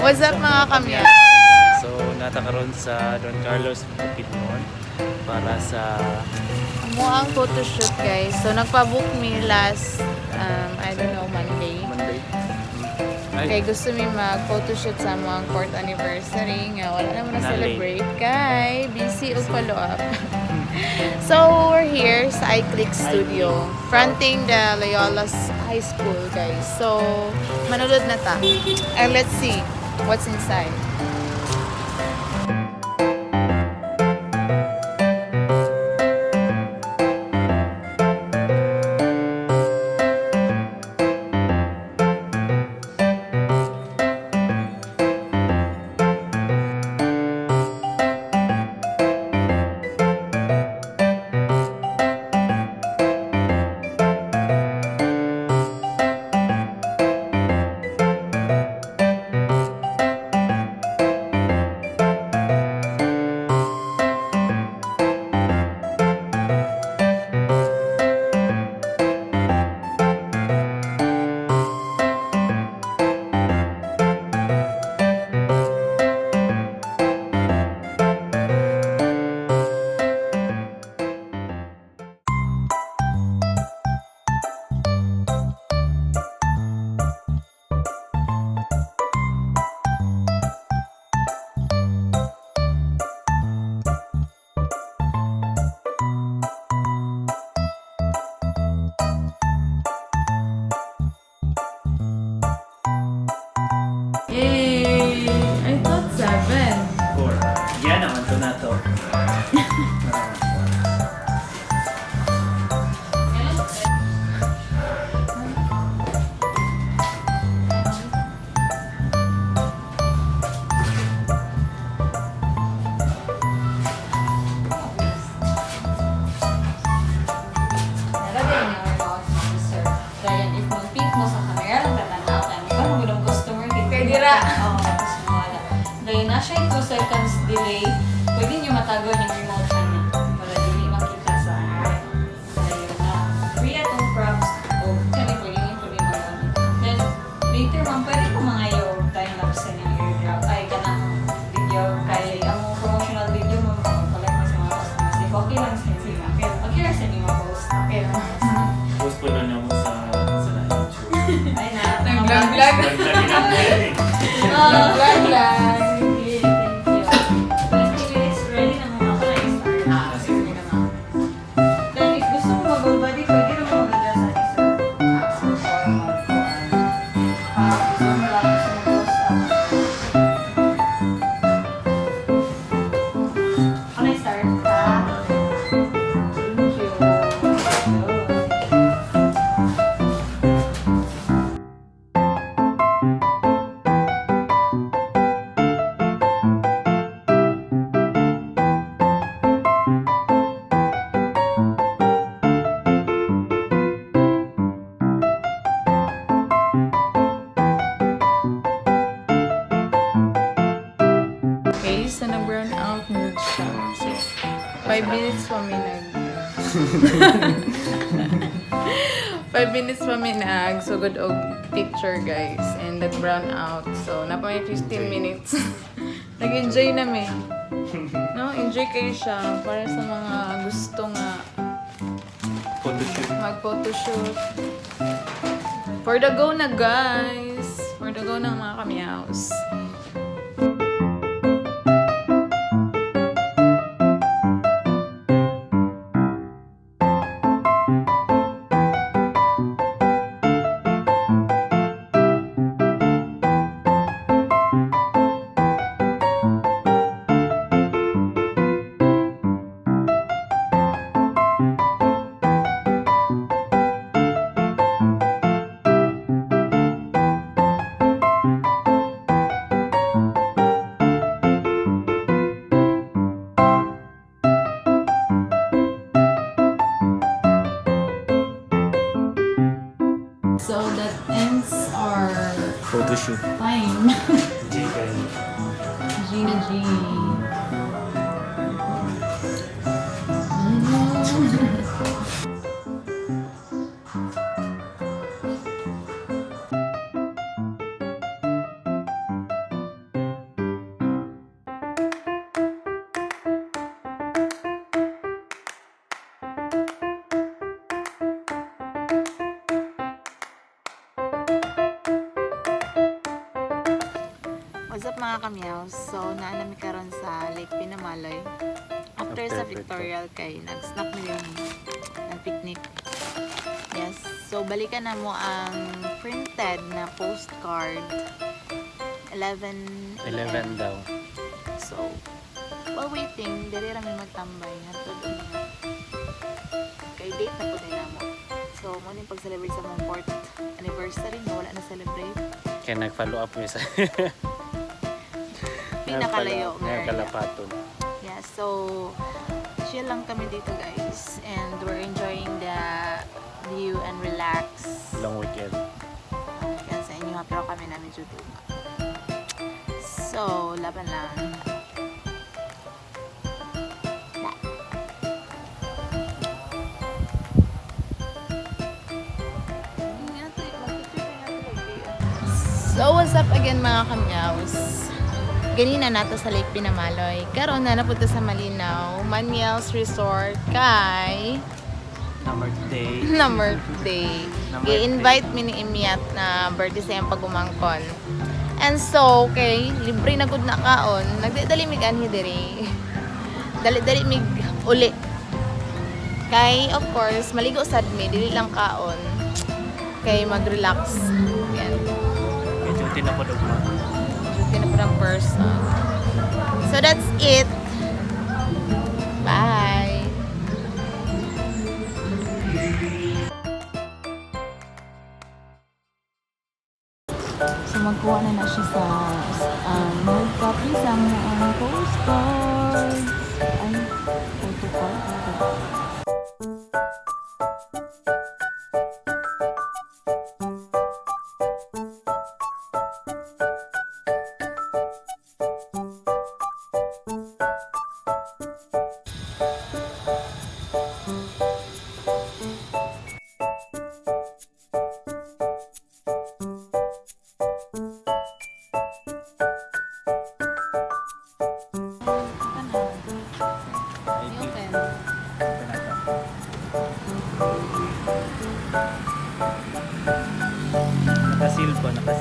What's up mga kamya? So, natakaroon sa Don Carlos Bukidnon para sa Amo ang photoshoot guys. So nagpa-book me last, I don't know, Monday. Monday. Kaya gusto mi mag-photoshoot sa mga court anniversary nga. Wala naman na celebrate. Kay busy o follow-up. So we're here sa iClick Studio. Fronting the Loyola High School guys. So manulod na ta. And let's see what's inside. Yay! I thought 7. 4. Yan naman to na to. Nalagay niya ang mga officer. Kaya if mag-pick mo sa camera, lang tatanaw ka. Di ba kung gulong customer, Kaya dira. Oo, tapos mawala. Dahil na siya 2 seconds delay, pwede niyo matago yung remote niya. Para dili makita sa ayun na. Free atong props. O, kani pwede niyo pwede magamit. Then, later man, pwede ko mga yung time-lapse ng airdrop. Ay, kanang video. Kaya ang promotional video mo, collect mo sa mga customers. If okay lang sa inyo. Okay lang sa inyo ma-post. Okay lang. Post po na naman sa YouTube. Ay na. Nag-vlog-vlog. Naglagi na po yan eh. Nag-vlog lang. Then, if gusto mo mag-body, pwede rin mo mag-adjust sa isa. Gusto mo lang, gusto mo post Can I start? Thank you. Okay, so nag-brown out mood siya. So, 5 minutes pa may nag... 5 minutes pa may sugod og picture guys. And nag-brown out. So, napa may 15 minutes. Nag-enjoy namin. No? Enjoy kayo siya para sa mga gusto nga Photoshoot. mag-photoshoot. For the go na guys! For the go ng mga kamiyaos. What's up mga kamyaws? So, naanami karon sa Lake Pinamaloy. After sa Victorial kay nag-snack mi yung nag-picnic. Yes. So, balikan na mo ang printed na postcard. 11 daw. So, while waiting, dili ra mi magtambay. Hantod niya. Kay date na po din mo. So, mo yung pag-celebrate sa mong 4th anniversary, wala na celebrate. Kaya nag-follow up mo isa. Pinakalayo nga. Kalapaton. Yeah, so chill lang kami dito guys. And we're enjoying the view and relax. Long weekend. Yan sa inyo, pero kami namin duty. So, laban lang. So, what's up again mga kamyaws? Ganina nato sa Lake Pinamaloy. Karon na napunta sa Malinaw, Maniel's Resort kay Number today. birthday. I-invite mi ni Imiat na birthday sa iyang pagumangkon. And so, okay, libre na gud na kaon. Nagdadali mig anhi diri. Dali-dali mig uli. Kay, of course, maligo sad mi, dili lang kaon. Kay mag-relax. Yan. Medyo tinapod mo. Ng person. So that's it. Bye. So magkuha na siya sa hard copy sa mga postcards. Ay, photocard. Nakasil pa.